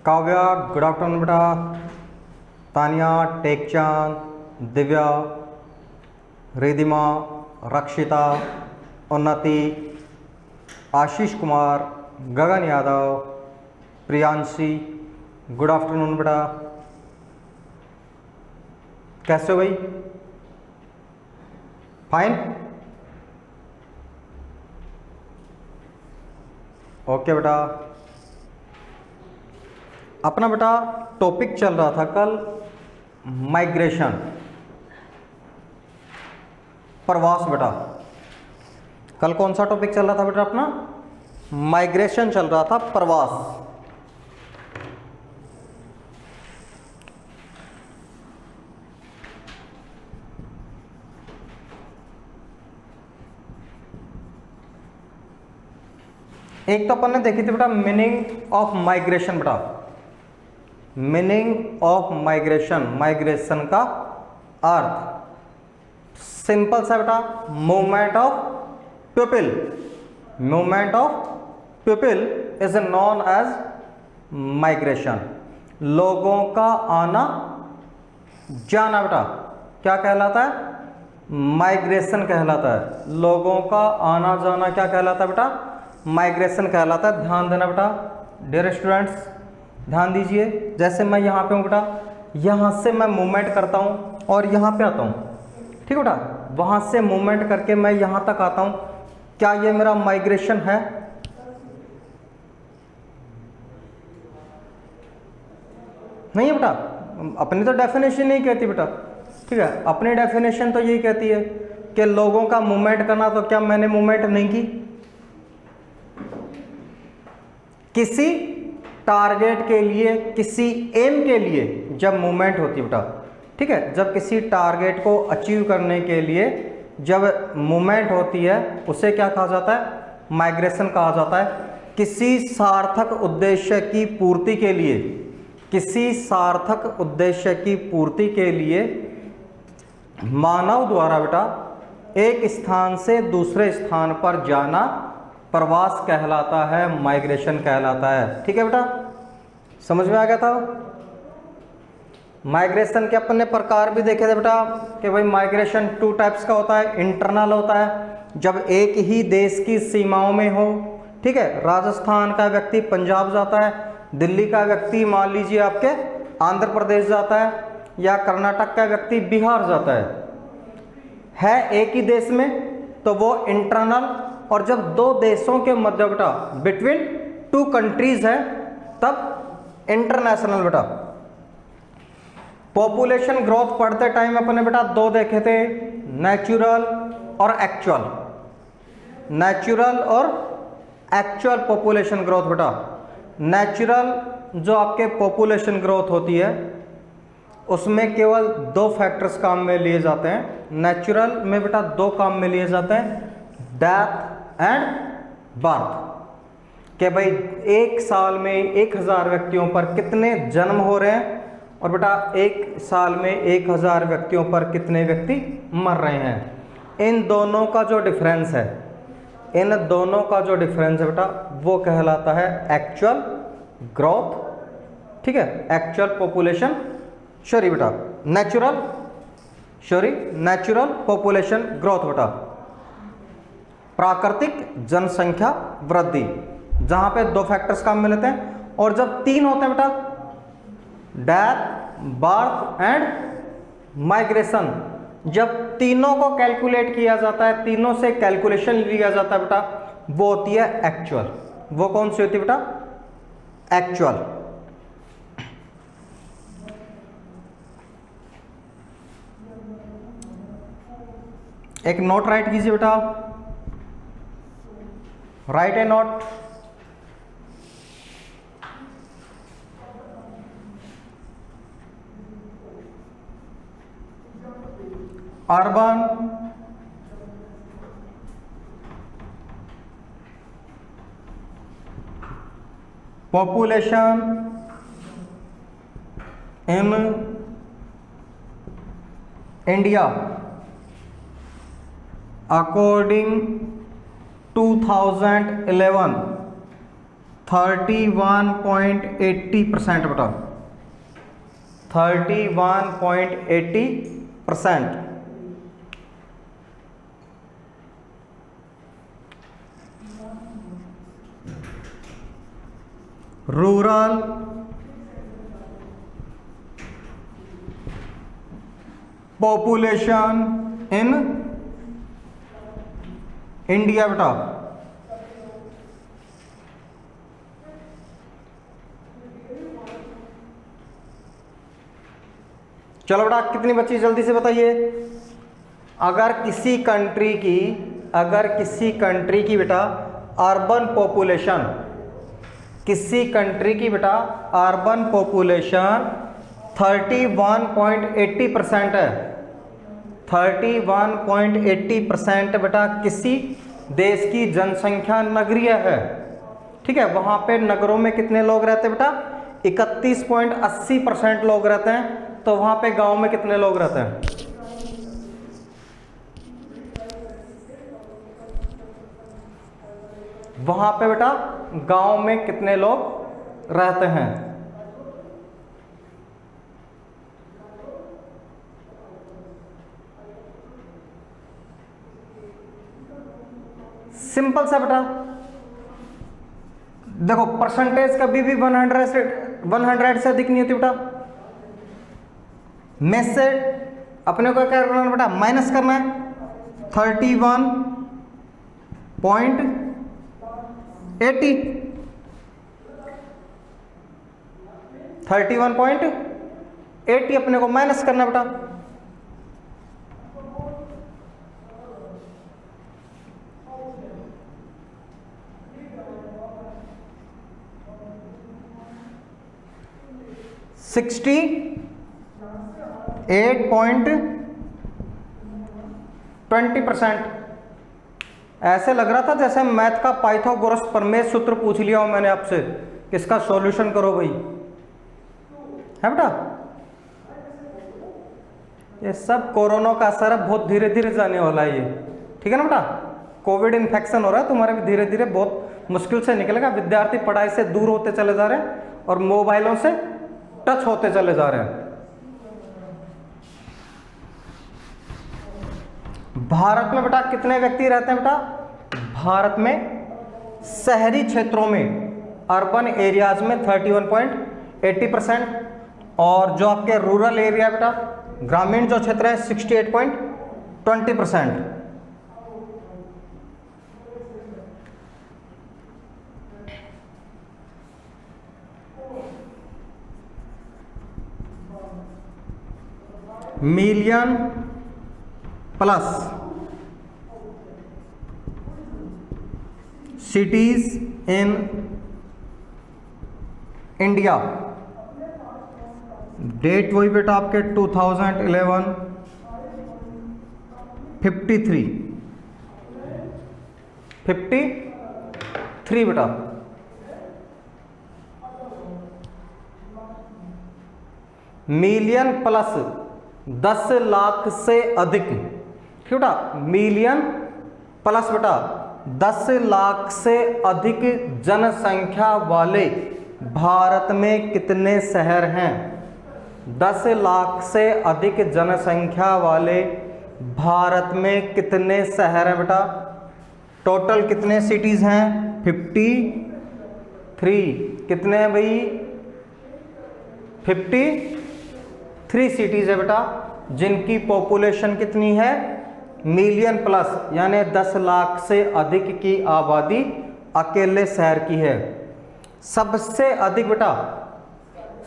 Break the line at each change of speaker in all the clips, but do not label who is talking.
Kavya good afternoon बेटा, तानिया, टेकचांद, दिव्या, रिदिमा, रक्षिता, उन्नति, आशीष कुमार, गगन यादव, प्रियांशी, गुड आफ्टरनून बेटा। कैसे हो भाई? फाइन, ओके बेटा। अपना बेटा टॉपिक चल रहा था कल माइग्रेशन, प्रवास बेटा। कल कौन सा टॉपिक चल रहा था बेटा? अपना माइग्रेशन चल रहा था, प्रवास। एक तो अपन ने देखी थी बेटा मीनिंग ऑफ माइग्रेशन बेटा, मीनिंग ऑफ माइग्रेशन, माइग्रेशन का अर्थ सिंपल सा बेटा, movement of people, movement of people is known as migration. लोगों का आना जाना बेटा क्या कहलाता है? माइग्रेशन कहलाता है। लोगों का आना जाना क्या कहलाता है बेटा? माइग्रेशन कहलाता है। ध्यान देना बेटा, डियर स्टूडेंट्स ध्यान दीजिए। जैसे मैं यहाँ पे हूँ बेटा, यहाँ से मैं मूवमेंट करता हूँ और यहाँ पे आता हूँ, ठीक है बेटा। वहाँ से मूवमेंट करके मैं यहाँ तक आता हूँ, क्या ये मेरा माइग्रेशन है? नहीं है बेटा, अपनी तो डेफिनेशन नहीं कहती बेटा, ठीक है। अपनी डेफिनेशन तो यही कहती है कि लोगों का मूवमेंट करना। तो क्या मैंने मूवमेंट नहीं की? किसी टारगेट के लिए, किसी एम के लिए जब मूवमेंट होती है बेटा, ठीक है, जब किसी टारगेट को अचीव करने के लिए जब मूवमेंट होती है उसे क्या कहा जाता है? माइग्रेशन कहा जाता है। किसी सार्थक उद्देश्य की पूर्ति के लिए, किसी सार्थक उद्देश्य की पूर्ति के लिए मानव द्वारा बेटा एक स्थान से दूसरे स्थान पर जाना प्रवास कहलाता है, माइग्रेशन कहलाता है, ठीक है बेटा। समझ में आ गया था? माइग्रेशन के अपन ने प्रकार भी देखे थे बेटा कि भाई माइग्रेशन 2 टाइप्स का होता है। इंटरनल होता है जब एक ही देश की सीमाओं में हो, ठीक है। राजस्थान का व्यक्ति पंजाब जाता है, दिल्ली का व्यक्ति मान लीजिए आपके आंध्र प्रदेश जाता है, या कर्नाटक का व्यक्ति बिहार जाता है एक ही देश में, तो वो इंटरनल। और जब दो देशों के मध्य बेटा बिटवीन 2 कंट्रीज है तब इंटरनेशनल बेटा। पॉपुलेशन ग्रोथ पढ़ते टाइम अपने बेटा 2 देखे थे, नेचुरल और एक्चुअल, नेचुरल और एक्चुअल पॉपुलेशन ग्रोथ बेटा। नेचुरल जो आपके पॉपुलेशन ग्रोथ होती है उसमें केवल 2 फैक्टर्स काम में लिए जाते हैं। नेचुरल में बेटा 2 काम में लिए जाते हैं, डेथ एंड बर्थ। कि भाई एक साल में 1000 व्यक्तियों पर कितने जन्म हो रहे हैं, और बेटा एक साल में 1000 व्यक्तियों पर कितने व्यक्ति मर रहे हैं। इन दोनों का जो डिफरेंस है, इन दोनों का जो डिफरेंस है बेटा वो कहलाता है एक्चुअल ग्रोथ, ठीक है। एक्चुअल पॉपुलेशन, सॉरी बेटा natural, sorry natural population growth बेटा। प्राकृतिक जनसंख्या वृद्धि, जहां पे 2 फैक्टर्स काम में लेते हैं। और जब 3 होते हैं बेटा, डेथ, बर्थ एंड माइग्रेशन, जब तीनों को कैलकुलेट किया जाता है, तीनों से कैलकुलेशन लिया जाता है बेटा, वो होती है एक्चुअल। वो कौन सी होती है बेटा? एक्चुअल। एक नोट राइट कीजिए बेटा, right A note. Urban population in India according 2011 31.80% बेटा, 31.80%। रूरल पॉपुलेशन इन इंडिया बेटा, चलो बेटा कितनी बची जल्दी से बताइए। अगर किसी कंट्री की बेटा अर्बन पॉपुलेशन, किसी कंट्री की बेटा अर्बन पॉपुलेशन 31.80% है, 31.80% बेटा किसी देश की जनसंख्या नगरीय है, ठीक है। वहां पे नगरों में कितने लोग रहते हैं बेटा, 31.80% लोग रहते हैं। तो वहां पे गांव में कितने लोग रहते हैं, वहां पे बेटा गांव में कितने लोग रहते हैं। सिंपल सा बेटा, देखो परसेंटेज कभी भी 100 से अधिक नहीं होती बेटा। में से अपने को क्या करना है बेटा, माइनस करना है 31.80 अपने को माइनस करना बेटा। सिक्सटी 8.20%। ऐसे लग रहा था जैसे मैथ का पाइथागोरस प्रमेय सूत्र पूछ लिया हो मैंने आपसे, किसका सॉल्यूशन करो भाई, है बेटा। ये सब कोरोना का असर है, बहुत धीरे धीरे जाने वाला है ये, ठीक है ना बेटा। कोविड इन्फेक्शन हो रहा है तुम्हारे भी, धीरे धीरे बहुत मुश्किल से निकलेगा। विद्यार्थी पढ़ाई से दूर होते चले जा रहे हैं और मोबाइलों से टच होते चले जा रहे हैं। भारत में बेटा कितने व्यक्ति रहते हैं बेटा, भारत में शहरी क्षेत्रों में अर्बन एरियाज में 31.80% और जो आपके रूरल एरिया बेटा ग्रामीण जो क्षेत्र है 68.20%। Million plus cities in India, that वही बेटा आपके 2011 53 बेटा। मिलियन प्लस 10 लाख से अधिक, ठीक बेटा, मिलियन प्लस बेटा 10 लाख से अधिक जनसंख्या वाले भारत में कितने शहर हैं। 10 लाख से अधिक जनसंख्या वाले भारत में कितने शहर हैं बेटा, टोटल कितने सिटीज हैं 53। कितने हैं भाई 53 सिटीज है बेटा, जिनकी पॉपुलेशन कितनी है मिलियन प्लस, यानी 10 लाख से अधिक की आबादी अकेले शहर की है। सबसे अधिक बेटा,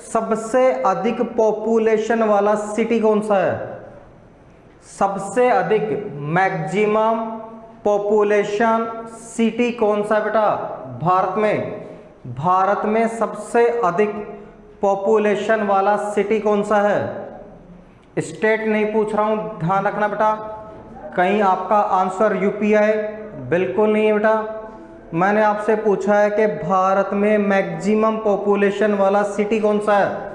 सबसे अधिक पॉपुलेशन वाला सिटी कौन सा है, सबसे अधिक मैक्सिमम पॉपुलेशन सिटी कौन सा है बेटा भारत में, भारत में सबसे अधिक पॉपुलेशन वाला सिटी कौन सा है। स्टेट नहीं पूछ रहा हूं, ध्यान रखना बेटा, कहीं आपका आंसर यूपी आए, बिल्कुल नहीं है बेटा। मैंने आपसे पूछा है कि भारत में मैक्सिमम पॉपुलेशन वाला सिटी कौन सा है।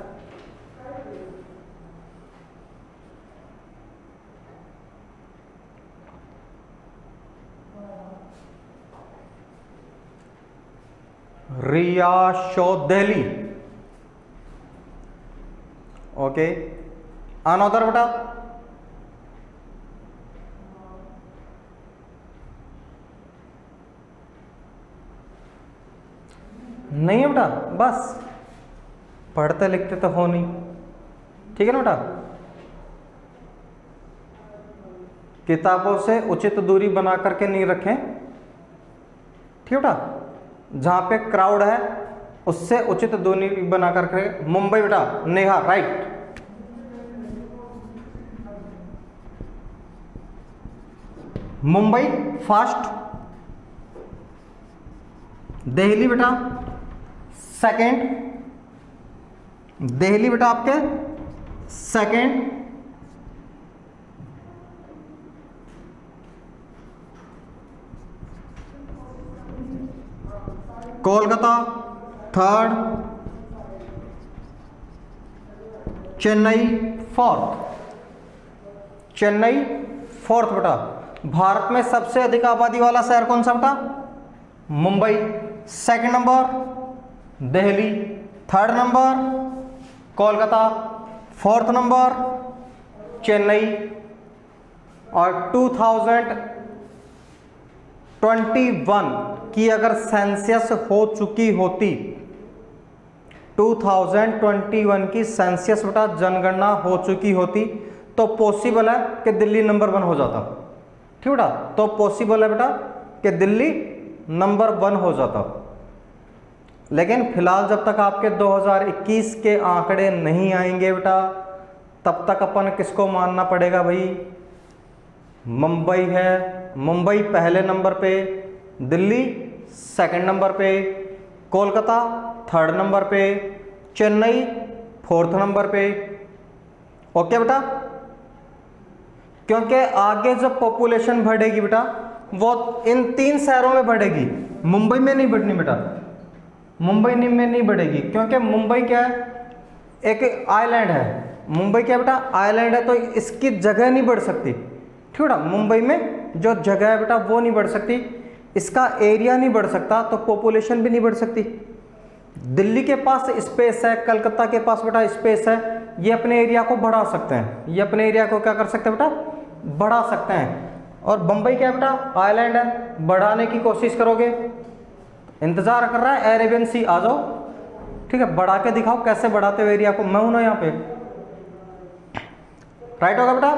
रियासो दिल्ली। ओके, अनदर बेटा, नहीं है बेटा, बस पढ़ते लिखते तो हो नहीं, ठीक है ना बेटा। किताबों से उचित दूरी बना करके नहीं रखें, ठीक है बेटा। जहां पे क्राउड है उससे उचित दूरी बना करके। मुंबई बेटा, नेहा राइट। मुंबई फर्स्ट, दिल्ली बेटा सेकंड, दिल्ली बेटा आपके second, Kolkata third, Chennai fourth, Chennai fourth बेटा। भारत में सबसे अधिक आबादी वाला शहर कौन सा बेटा? Mumbai second number, Delhi third number, Kolkata fourth number, Chennai. और 2021 की अगर सेंसस हो चुकी होती, 2021 की सेंसस बेटा जनगणना हो चुकी होती, तो पॉसिबल है कि दिल्ली नंबर 1 हो जाता, ठीक बेटा। तो पॉसिबल है बेटा कि दिल्ली नंबर 1 हो जाता। लेकिन फिलहाल जब तक आपके 2021 के आंकड़े नहीं आएंगे बेटा, तब तक अपन किसको मानना पड़ेगा भाई? मुंबई है, मुंबई पहले नंबर पे, दिल्ली सेकंड नंबर पे, कोलकाता थर्ड नंबर पे, चेन्नई फोर्थ नंबर पे। ओके बेटा, क्योंकि आगे जब पॉपुलेशन बढ़ेगी बेटा वो इन 3 शहरों में बढ़ेगी, मुंबई में नहीं बढ़नी बेटा, मुंबई में नहीं बढ़ेगी। क्योंकि मुंबई क्या है? एक आइलैंड है। मुंबई क्या बेटा? आइलैंड है, तो इसकी जगह नहीं बढ़ सकती, ठीक बेटा। मुंबई में जो जगह है बेटा वो नहीं बढ़ सकती, इसका एरिया नहीं बढ़ सकता, तो पॉपुलेशन भी नहीं बढ़ सकती। दिल्ली के पास स्पेस है, कलकत्ता के पास बेटा स्पेस है, ये अपने एरिया को बढ़ा सकते हैं, ये अपने एरिया को क्या कर सकते हैं बेटा? बढ़ा सकते हैं। और बंबई क्या बेटा? आइलैंड है, बढ़ाने की कोशिश करोगे, इंतजार कर रहा है अरेबियन सी, आ जाओ, ठीक है, बढ़ा के दिखाओ कैसे बढ़ाते हो एरिया को, मैं हूं ना यहाँ पे। राइट होगा बेटा।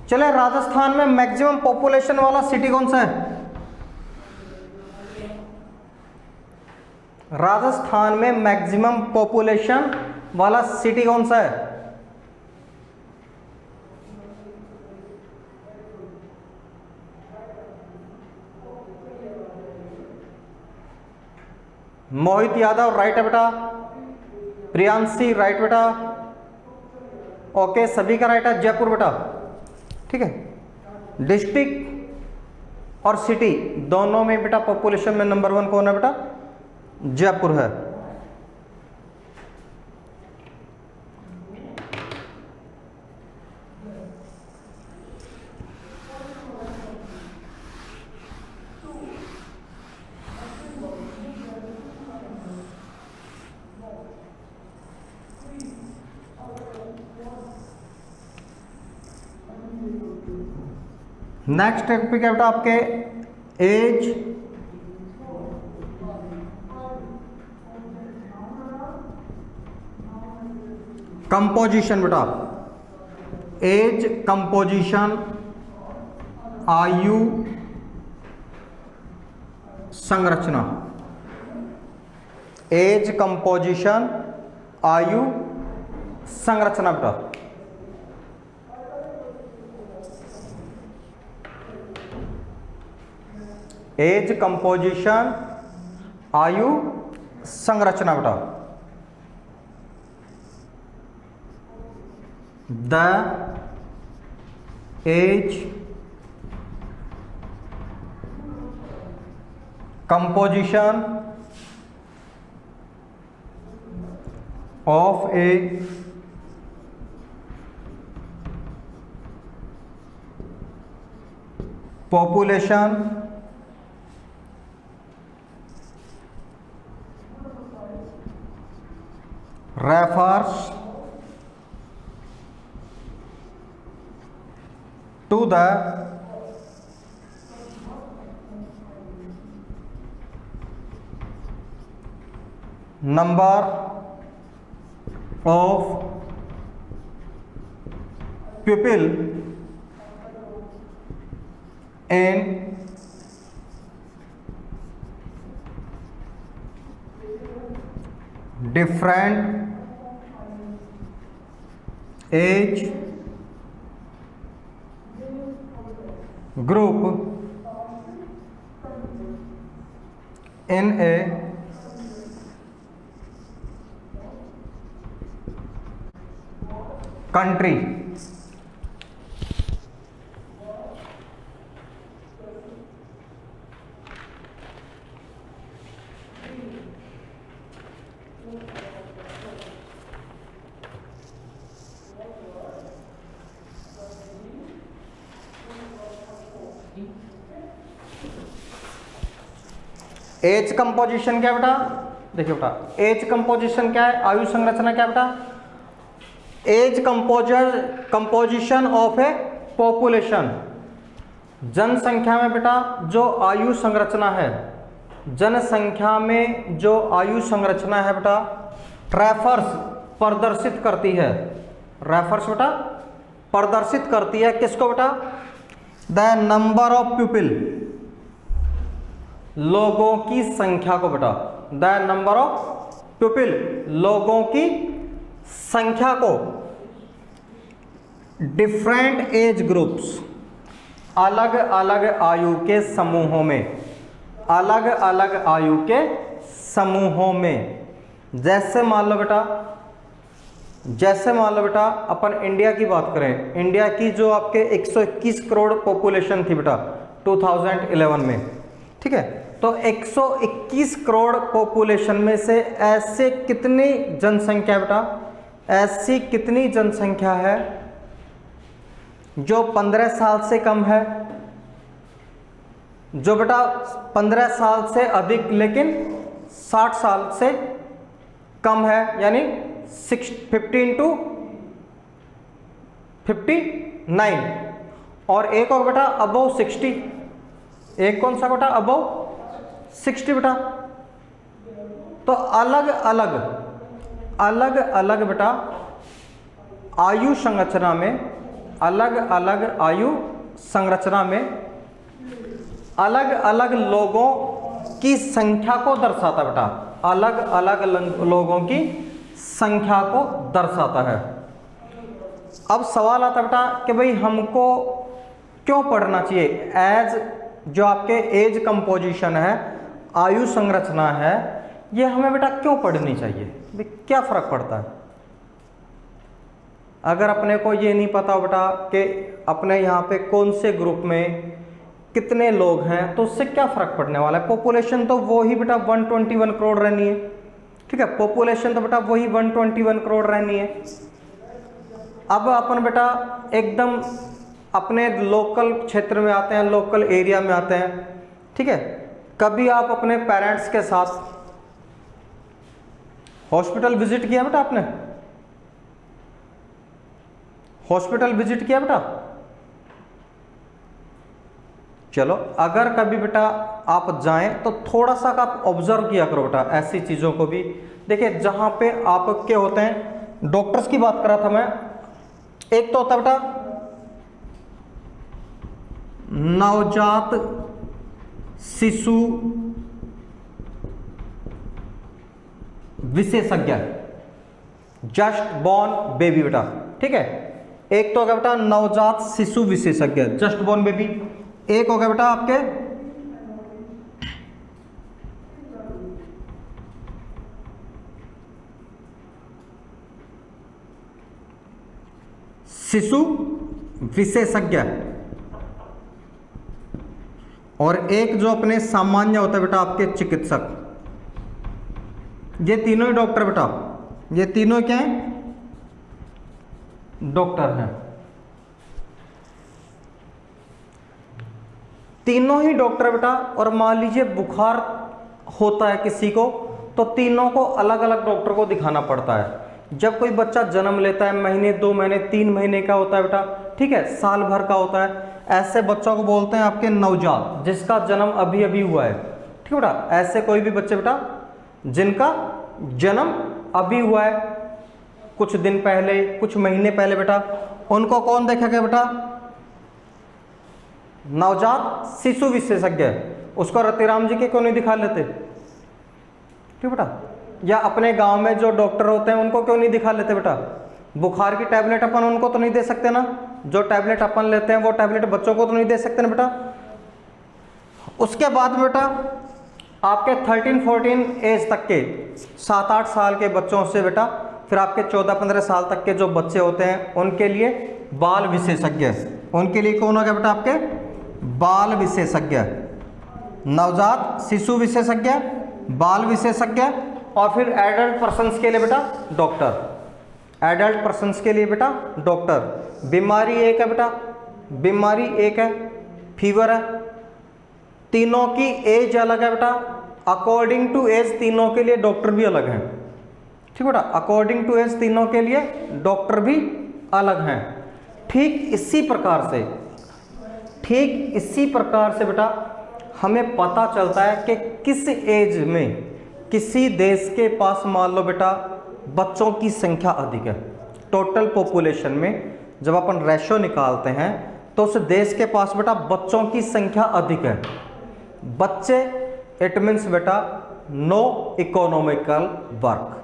चले, राजस्थान में मैक्सिमम पॉपुलेशन वाला सिटी कौन सा है? राजस्थान में मैक्सिमम पॉपुलेशन वाला सिटी कौन सा है? मोहित यादव राइट है बेटा, प्रियांशी राइट बेटा, ओके सभी का राइट है। जयपुर बेटा, ठीक है। डिस्ट्रिक्ट और सिटी दोनों में बेटा पॉपुलेशन में नंबर 1 कौन है बेटा? जयपुर है। नेक्स्ट टॉपिक है बेटा आपके एज कंपोजिशन बेटा, एज कंपोजिशन, आयु संरचना, एज कंपोजिशन आयु संरचना बेटा। एज कंपोजिशन आयु संरचना बेटा। The age composition of a population refers to the number of people in different age group in a country. Age composition क्या बेटा, देखिए बेटा एज कंपोजिशन क्या है, आयु संरचना क्या बेटा, age composition of a population, जनसंख्या में बेटा जो आयु संरचना है, जनसंख्या में जो आयु संरचना है बेटा, रेफर्स प्रदर्शित करती है, रेफर्स बेटा प्रदर्शित करती है किसको बेटा, द नंबर ऑफ पीपल, लोगों की संख्या को बेटा, द नंबर ऑफ पीपल, लोगों की संख्या को, डिफरेंट एज ग्रुप्स, अलग अलग आयु के समूहों में, अलग अलग आयु के समूहों में। जैसे मान लो बेटा, जैसे मान लो बेटा अपन इंडिया की बात करें, इंडिया की जो आपके 121 करोड़ पॉपुलेशन थी बेटा 2011 में, ठीक है, तो 121 करोड़ पॉपुलेशन में से ऐसे कितनी जनसंख्या बेटा, ऐसी कितनी जनसंख्या है जो 15 साल से कम है, जो बेटा 15 साल से अधिक लेकिन 60 साल से कम है, यानी 15 to 59, और एक और बेटा अबव 60, एक कौन सा बेटा अबव 60 बेटा। तो अलग अलग अलग अलग बेटा आयु संरचना में, अलग अलग आयु संरचना में अलग अलग लोगों की संख्या को दर्शाता बेटा, अलग अलग लोगों की संख्या को दर्शाता है। अब सवाल आता बेटा कि भाई हमको क्यों पढ़ना चाहिए, एज जो आपके एज कंपोजिशन है, आयु संरचना है, ये हमें बेटा क्यों पढ़नी चाहिए, भाई क्या फर्क पड़ता है। अगर अपने को ये नहीं पता बेटा कि अपने यहाँ पे कौन से ग्रुप में कितने लोग हैं, तो उससे क्या फर्क पड़ने वाला है। पॉपुलेशन तो वो ही बेटा 121 करोड़ रहनी है, ठीक है, पॉपुलेशन तो बेटा वही 121 करोड़ रहनी है। अब अपन बेटा एकदम अपने लोकल क्षेत्र में आते हैं, लोकल एरिया में आते हैं, ठीक है। कभी आप अपने पेरेंट्स के साथ हॉस्पिटल विजिट किया बेटा, आपने हॉस्पिटल विजिट किया बेटा, चलो अगर कभी बेटा आप जाएं तो थोड़ा सा आप ऑब्जर्व किया करो बेटा ऐसी चीज़ों को भी। देखिए जहाँ पे आपके होते हैं, डॉक्टर्स की बात कर रहा था मैं, एक तो होता है बेटा नवजात शिशु विशेषज्ञ, जस्ट बॉर्न बेबी बेटा, ठीक है। एक तो हो गया बेटा नवजात शिशु विशेषज्ञ, जस्ट बॉर्न बेबी। एक हो गया बेटा आपके शिशु विशेषज्ञ, और एक जो अपने सामान्य होता है बेटा आपके चिकित्सक। ये तीनों ही डॉक्टर बेटा, ये तीनों क्या हैं, डॉक्टर हैं, तीनों ही डॉक्टर बेटा। और मान लीजिए बुखार होता है किसी को, तो तीनों को अलग अलग डॉक्टर को दिखाना पड़ता है। जब कोई बच्चा जन्म लेता है, महीने 2 महीने 3 महीने का होता है बेटा, ठीक है, साल भर का होता है, ऐसे बच्चों को बोलते हैं आपके नवजात, जिसका जन्म अभी अभी हुआ है। ठीक है बेटा, ऐसे कोई भी बच्चे बेटा जिनका जन्म अभी हुआ है, कुछ दिन पहले, कुछ महीने पहले बेटा, उनको कौन देखेगा बेटा? नवजात शिशु विशेषज्ञ। उसको रतिराम जी के क्यों नहीं दिखा लेते? ठीक बेटा, या अपने गांव में जो डॉक्टर होते हैं उनको क्यों नहीं दिखा लेते बेटा? बुखार की टैबलेट अपन उनको तो नहीं दे सकते ना, जो टैबलेट अपन लेते हैं वो टैबलेट बच्चों को तो नहीं दे सकते ना बेटा। उसके बाद बेटा आपके 13-14 एज तक के 7-8 साल के बच्चों से बेटा फिर आपके 14-15 साल तक के जो बच्चे होते हैं उनके लिए बाल विशेषज्ञ। उनके लिए कौन होगा बेटा? आपके बाल विशेषज्ञ, नवजात शिशु विशेषज्ञ, बाल विशेषज्ञ, और फिर एडल्ट पर्सन्स के लिए बेटा डॉक्टर। एडल्ट पर्सन्स के लिए बेटा डॉक्टर। बीमारी एक है बेटा, बीमारी एक है, फीवर है। तीनों की एज अलग है बेटा, अकॉर्डिंग टू एज तीनों के लिए डॉक्टर भी अलग हैं। ठीक बेटा, अकॉर्डिंग टू एज तीनों के लिए डॉक्टर भी अलग हैं। ठीक इसी प्रकार से बेटा हमें पता चलता है कि किस एज में किसी देश के पास मान लो बेटा बच्चों की संख्या अधिक है। टोटल पॉपुलेशन में जब अपन रेशो निकालते हैं तो उस देश के पास बेटा बच्चों की संख्या अधिक है। बच्चे इट मीन्स बेटा नो इकोनॉमिकल वर्क।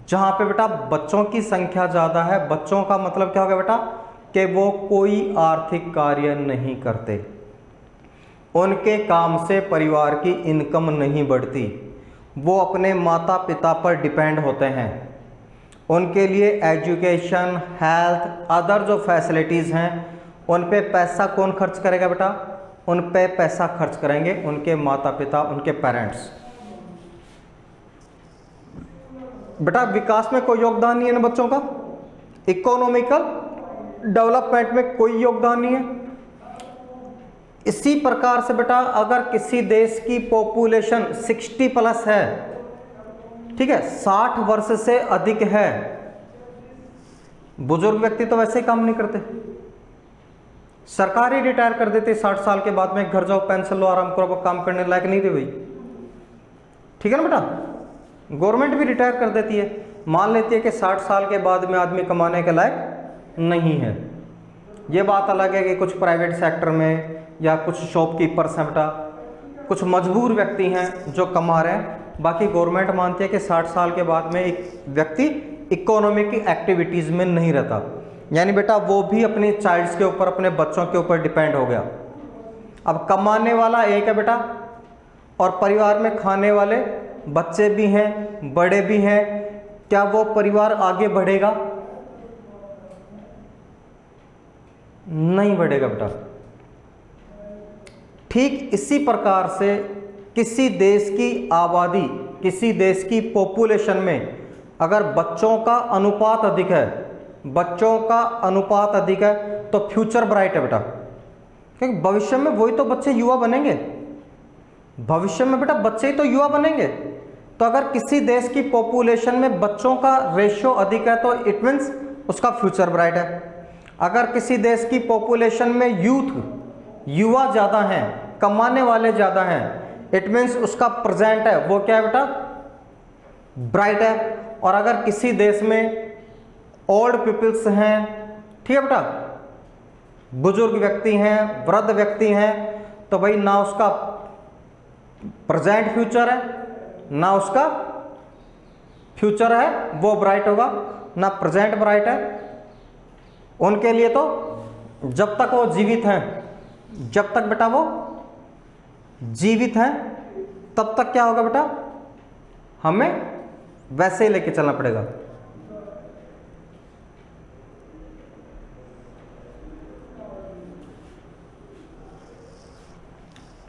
जहां पे बेटा बच्चों की संख्या ज्यादा है, बच्चों का मतलब क्या होगा बेटा? कि वो कोई आर्थिक कार्य नहीं करते, उनके काम से परिवार की इनकम नहीं बढ़ती, वो अपने माता पिता पर डिपेंड होते हैं। उनके लिए एजुकेशन, हेल्थ, अदर जो फैसिलिटीज़ हैं उन पे पैसा कौन खर्च करेगा बेटा? उन पे पैसा खर्च करेंगे उनके माता पिता, उनके पेरेंट्स। बेटा विकास में कोई योगदान नहीं है ना बच्चों का, इकोनॉमिकल डेवलपमेंट में कोई योगदान नहीं है। इसी प्रकार से बेटा अगर किसी देश की पॉपुलेशन 60+ है, ठीक है, 60 वर्ष से अधिक है, बुजुर्ग व्यक्ति तो वैसे ही काम नहीं करते, सरकार ही रिटायर कर देती 60 साल के बाद में, घर जाओ पेंशन लो आराम करो, काम करने लायक नहीं थे भाई। ठीक है ना बेटा, गवर्नमेंट भी रिटायर कर देती है, मान लेती है कि 60 साल के बाद में आदमी कमाने के लायक नहीं है। ये बात अलग है कि कुछ प्राइवेट सेक्टर में या कुछ शॉपकीपर्स हैं बेटा, कुछ मजबूर व्यक्ति हैं जो कमा रहे हैं, बाकी गवर्नमेंट मानती है कि 60 साल के बाद में एक व्यक्ति इकोनॉमिक एक्टिविटीज़ में नहीं रहता, यानी बेटा वो भी अपने चाइल्ड्स के ऊपर, अपने बच्चों के ऊपर डिपेंड हो गया। अब कमाने वाला एक है बेटा, और परिवार में खाने वाले बच्चे भी हैं, बड़े भी हैं, क्या वो परिवार आगे बढ़ेगा? नहीं बढ़ेगा बेटा। ठीक इसी प्रकार से किसी देश की आबादी, किसी देश की पॉपुलेशन में अगर बच्चों का अनुपात अधिक है, बच्चों का अनुपात अधिक है तो फ्यूचर ब्राइट है बेटा, क्योंकि भविष्य में वही तो बच्चे युवा बनेंगे, भविष्य में बेटा बच्चे ही तो युवा बनेंगे। तो अगर किसी देश की पॉपुलेशन में बच्चों का रेशियो अधिक है तो इट मीन्स उसका फ्यूचर ब्राइट है। अगर किसी देश की पॉपुलेशन में युवा ज़्यादा हैं, कमाने वाले ज़्यादा हैं, इट मीन्स उसका प्रेजेंट है वो क्या है बेटा? ब्राइट है। और अगर किसी देश में ओल्ड पीपल्स हैं, ठीक है बेटा, बुजुर्ग व्यक्ति हैं, वृद्ध व्यक्ति हैं, तो भाई ना उसका प्रेजेंट फ्यूचर है, ना उसका फ्यूचर है वो ब्राइट होगा, ना प्रेजेंट ब्राइट है। उनके लिए तो जब तक वो जीवित हैं, जब तक बेटा वो जीवित हैं तब तक क्या होगा बेटा? हमें वैसे ही लेके चलना पड़ेगा।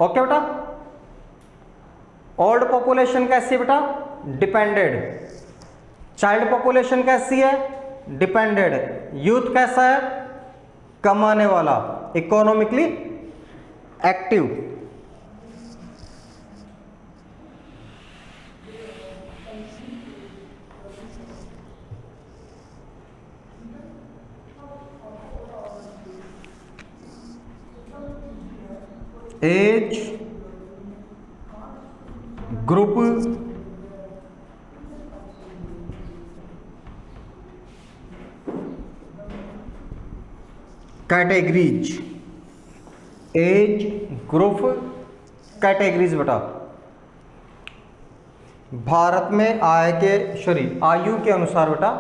ओके बेटा, ओल्ड पॉपुलेशन कैसी है बेटा? डिपेंडेड। चाइल्ड पॉपुलेशन कैसी है? डिपेंडेड। यूथ कैसा है? कमाने वाला, economically active. Age group categories, age group categories बेटा। भारत में आयु के अनुसार बेटा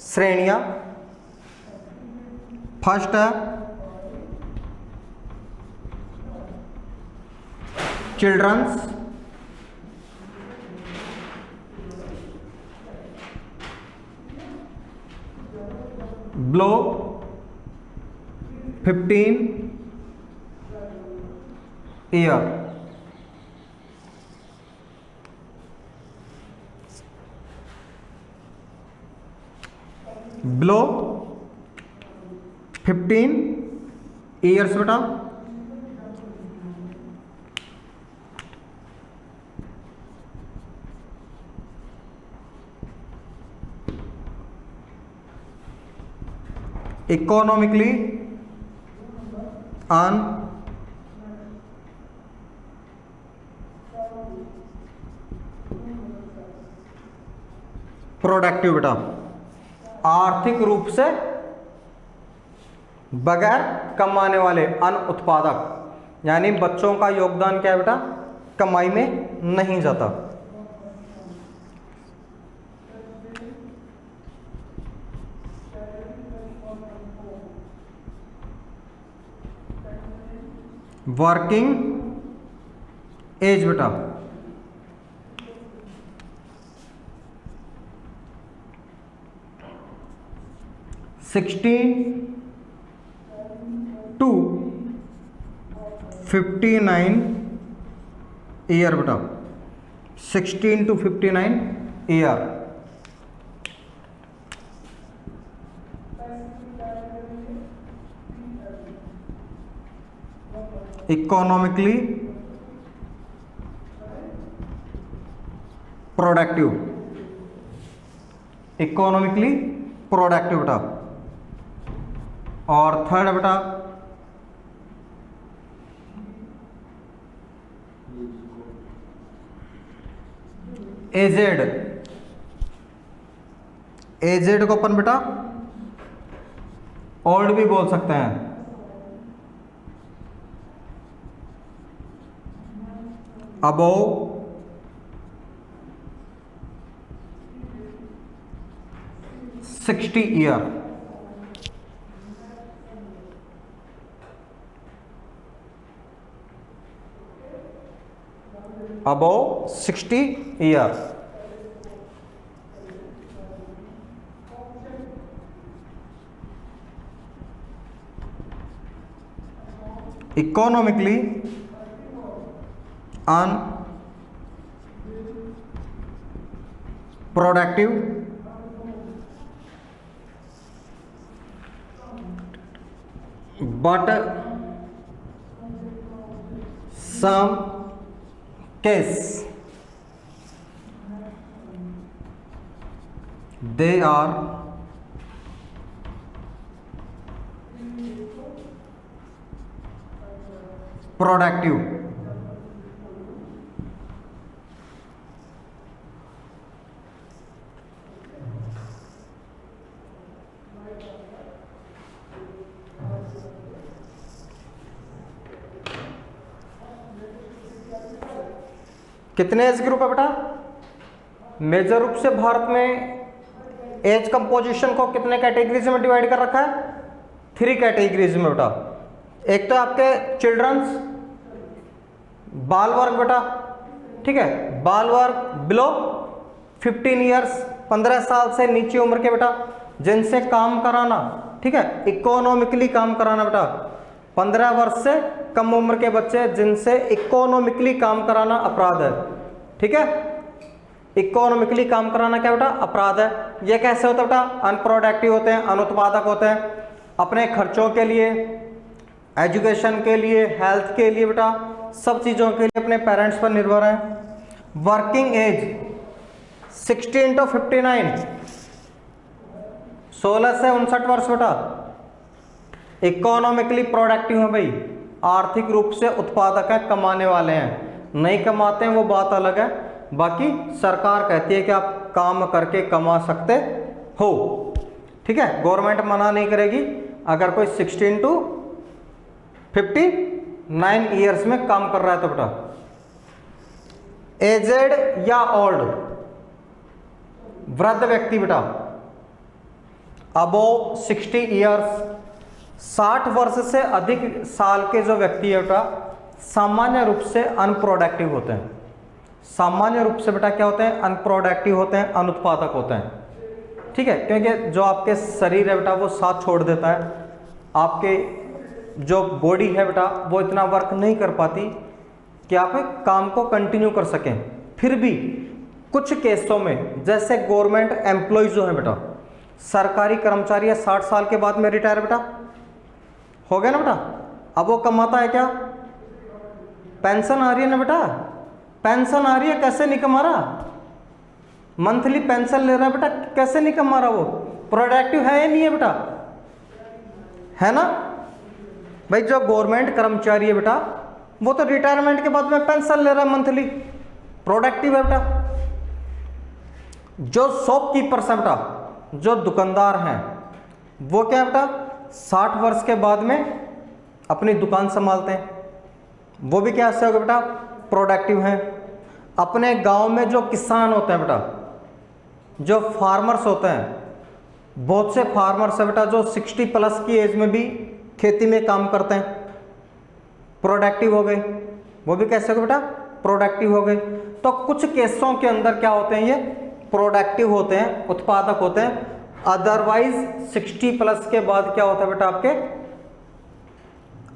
श्रेणियां। फर्स्ट है childrens, below 15 year, below 15 years बेटा। इकोनॉमिकली अन प्रोडक्टिव बेटा, आर्थिक रूप से बगैर कमाने वाले, अनुत्पादक, यानी बच्चों का योगदान क्या है बेटा, कमाई में नहीं जाता। वर्किंग एज बेटा, सिक्सटीन टू 59 ईयर बेटा, 16 to 59 year. Economically productive, economically productive बेटा। और थर्ड बेटा एजेड, एजेड को अपन बेटा ओल्ड भी बोल सकते हैं। Above 60 year, above 60 year. Economically unproductive, but some case they are productive। कितने एज ग्रुप है बेटा? मेजर रूप से भारत में एज कंपोजिशन को कितने कैटेगरीज में डिवाइड कर रखा है? 3 कैटेगरीज में बेटा। एक तो आपके चिल्ड्रंस, बाल वर्ग बेटा, ठीक है, बाल वर्ग बिलो 15 ईयर्स, 15 साल से नीचे उम्र के बेटा, जिनसे काम कराना, ठीक है, इकोनॉमिकली काम कराना बेटा, 15 वर्ष से कम उम्र के बच्चे जिनसे इकोनॉमिकली काम कराना अपराध है, ठीक है। इकोनॉमिकली काम कराना क्या बेटा? अपराध है। ये कैसे होता है बेटा? अनप्रोडक्टिव होते हैं, अनुत्पादक होते हैं, अपने खर्चों के लिए, एजुकेशन के लिए, हेल्थ के लिए बेटा, सब चीज़ों के लिए अपने पेरेंट्स पर निर्भर हैं। वर्किंग एज 16 to 59, 16 से 59 वर्ष बेटा, इकोनॉमिकली प्रोडक्टिव है भाई, आर्थिक रूप से उत्पादक हैं, कमाने वाले हैं। नहीं कमाते हैं वो बात अलग है, बाकी सरकार कहती है कि आप काम करके कमा सकते हो, ठीक है। गवर्नमेंट मना नहीं करेगी। अगर कोई 16 to 59 ईयर्स में काम कर रहा है तो बेटा। एजेड या ओल्ड, वृद्ध व्यक्ति बेटा, अबोव 60 ईयर्स, 60 वर्ष से अधिक साल के जो व्यक्ति है बेटा सामान्य रूप से अनप्रोडक्टिव होते हैं। सामान्य रूप से बेटा क्या होते हैं? अनप्रोडक्टिव होते हैं, अनुत्पादक होते हैं, ठीक है। क्योंकि जो आपके शरीर है बेटा वो साथ छोड़ देता है, आपके जो बॉडी है बेटा वो इतना वर्क नहीं कर पाती कि आप काम को कंटिन्यू कर सकें। फिर भी कुछ केसों में, जैसे गवर्नमेंट एम्प्लॉयज जो है बेटा, सरकारी कर्मचारी है 60 साल के बाद में रिटायर बेटा हो गया ना बेटा। अब वो कमाता है क्या? पेंशन आ रही है ना बेटा, पेंशन आ रही है, कैसे नहीं कमा रहा? मंथली पेंशन ले रहा है बेटा, कैसे नहीं कमा रहा? वो प्रोडक्टिव है या नहीं है बेटा? है ना भाई। जो गवर्नमेंट कर्मचारी है बेटा वो तो रिटायरमेंट के बाद में पेंशन ले रहा है मंथली, प्रोडक्टिव है बेटा। जो शॉपकीपर्स है बेटा, जो दुकानदार हैं, वो क्या है बेटा 60 वर्ष के बाद में अपनी दुकान संभालते हैं, वो भी क्या ऐसे हो गए बेटा प्रोडक्टिव हैं। अपने गांव में जो किसान होते हैं बेटा, जो फार्मर्स होते हैं, बहुत से फार्मर्स है बेटा जो 60 प्लस की एज में भी खेती में काम करते हैं, प्रोडक्टिव हो गए। वो भी कैसे हो गए बेटा प्रोडक्टिव हो गए। तो कुछ केसों के अंदर क्या होते हैं, ये प्रोडक्टिव होते हैं, उत्पादक होते हैं। अदरवाइज 60 प्लस के बाद क्या होता है बेटा आपके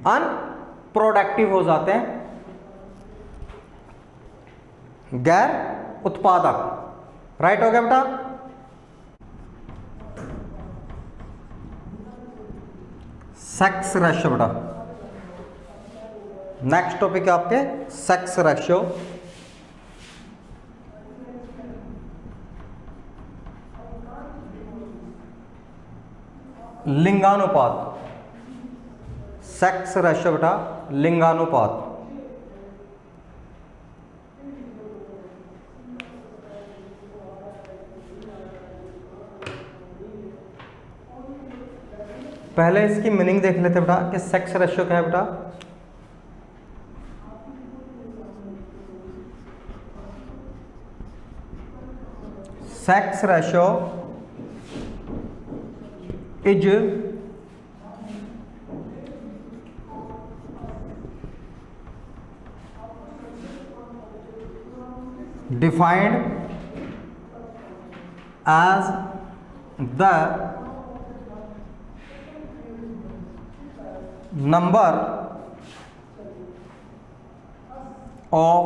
अनप्रोडक्टिव हो जाते हैं, गैर उत्पादक। राइट हो गया बेटा। सेक्स रेशियो बेटा, नेक्स्ट टॉपिक है आपके सेक्स रेशियो। लिंगानुपात, सेक्स रेशियो बेटा लिंगानुपात। पहले इसकी मीनिंग देख लेते बेटा कि सेक्स रेशियो क्या है बेटा। Sex ratio is defined as the number of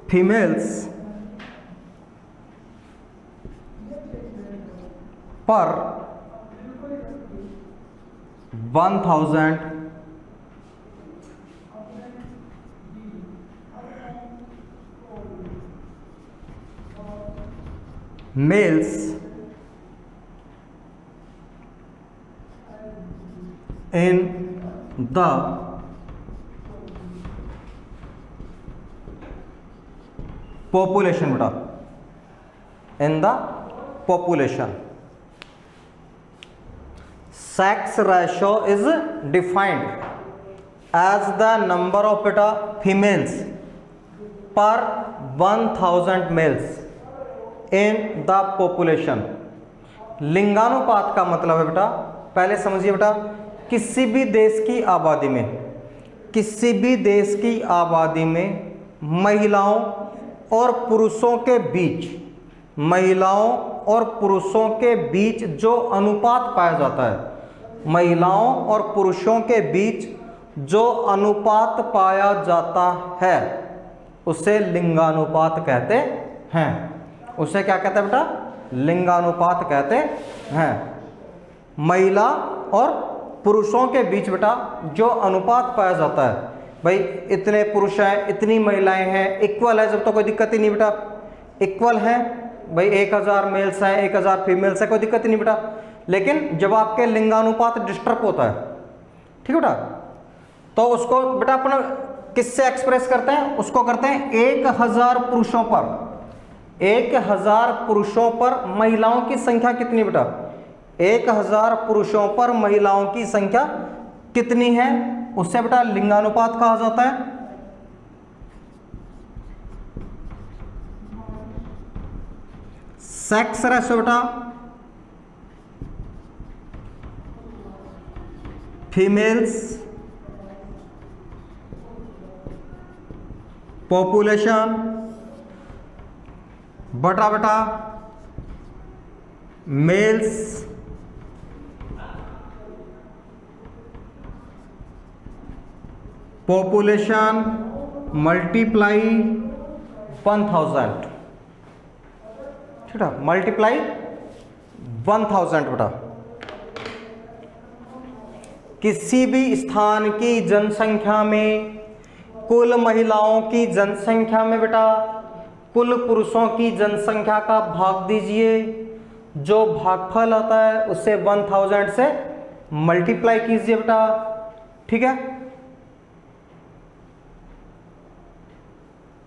females per 1000 males in the population बेटा, in the population। sex ratio is defined as the number of beta females per 1000 males in the population। लिंगानुपात का मतलब है बेटा, पहले समझिए बेटा, किसी भी देश की आबादी में, किसी भी देश की आबादी में महिलाओं और पुरुषों के बीच, महिलाओं और पुरुषों के बीच जो अनुपात पाया जाता है, महिलाओं और पुरुषों के बीच जो अनुपात पाया जाता है उसे लिंगानुपात कहते हैं। उसे क्या कहते हैं बेटा? लिंगानुपात कहते हैं। महिला और पुरुषों के बीच बेटा जो अनुपात पाया जाता है, भाई इतने पुरुष हैं, इतनी महिलाएं हैं, इक्वल है, जब तो कोई दिक्कत ही नहीं बेटा, इक्वल है, भाई 1000 मेल्स हैं 1000 फीमेल्स है, कोई दिक्कत नहीं बेटा। लेकिन जब आपके लिंगानुपात डिस्टर्ब होता है, ठीक है बेटा, तो उसको बेटा अपना किससे एक्सप्रेस करते हैं, उसको करते हैं 1000 पुरुषों पर, 1000 पुरुषों पर महिलाओं की संख्या कितनी बेटा, 1000 पुरुषों पर महिलाओं की संख्या कितनी है, उससे बेटा लिंगानुपात कहा जाता है। सेक्स रेशो बेटा फीमेल्स पॉपुलेशन बटा बेटा मेल्स पॉपुलेशन मल्टीप्लाई 1000, ठीक है, मल्टीप्लाई 1000 बेटा। किसी भी स्थान की जनसंख्या में कुल महिलाओं की जनसंख्या में बेटा कुल पुरुषों की जनसंख्या का भाग दीजिए, जो भागफल आता है उसे 1000 से मल्टीप्लाई कीजिए बेटा, ठीक है।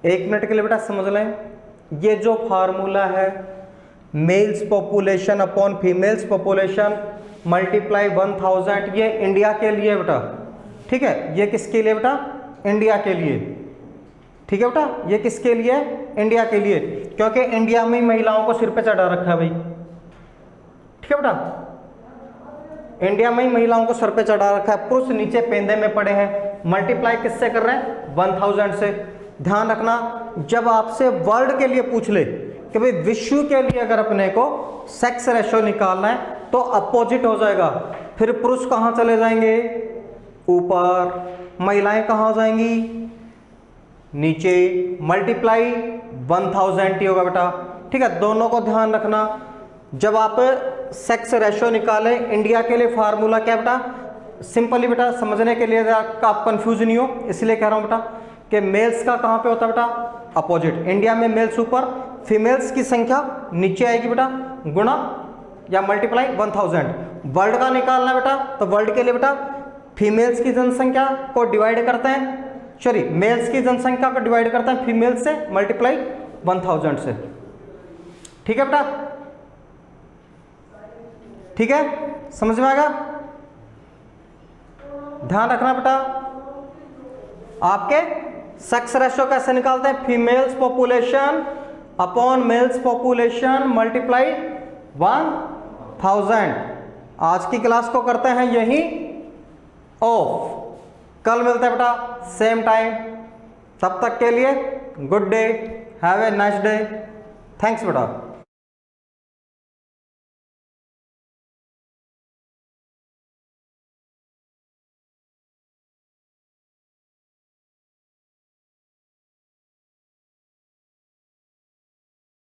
एक मिनट के लिए बेटा समझ लें, ये जो फार्मूला है males population upon females population multiply 1000, ये इंडिया के लिए बेटा, ठीक है, ये किसके लिए बेटा, इंडिया के लिए, ठीक है बेटा, ये किसके लिए, इंडिया के लिए, क्योंकि इंडिया में महिलाओं को सिर पे चढ़ा रखा है भाई, ठीक है बेटा, इंडिया में ही महिलाओं को सर पे चढ़ा रखा है, पुरुष नीचे पेंदे में पड़े हैं। मल्टीप्लाई किससे कर रहे हैं, 1000 से। ध्यान रखना, जब आपसे वर्ल्ड के लिए पूछ ले कि भाई विश्व के लिए अगर अपने को सेक्स रेशो निकालना है तो अपोजिट हो जाएगा, फिर पुरुष कहाँ चले जाएंगे, ऊपर, महिलाएं कहाँ हो जाएंगी, नीचे, मल्टीप्लाई 1000 ही होगा बेटा, ठीक है। दोनों को ध्यान रखना, जब आप सेक्स रेशो निकालें, इंडिया के लिए फार्मूला क्या बेटा, सिंपली बेटा समझने के लिए आप कंफ्यूज नहीं हो इसलिए कह रहा हूं बेटा कि मेल्स का कहाँ पे होता है बेटा, अपोजिट। इंडिया में मेल्स ऊपर, फीमेल्स की संख्या नीचे आएगी बेटा, गुणा या मल्टीप्लाई 1000। वर्ल्ड का निकालना बेटा, तो वर्ल्ड के लिए बेटा फीमेल्स की जनसंख्या को डिवाइड करते हैं, सॉरी मेल्स की जनसंख्या को डिवाइड करते हैं फीमेल्स से, मल्टीप्लाई 1000 से, ठीक है बेटा, ठीक है, समझ में आएगा। ध्यान रखना बेटा, आपके सेक्स रेशो कैसे निकालते हैं, females population upon males population multiply 1000। आज की क्लास को करते हैं यही ऑफ, कल मिलते हैं बेटा सेम टाइम, तब तक के लिए good day, have a nice day, thanks बेटा।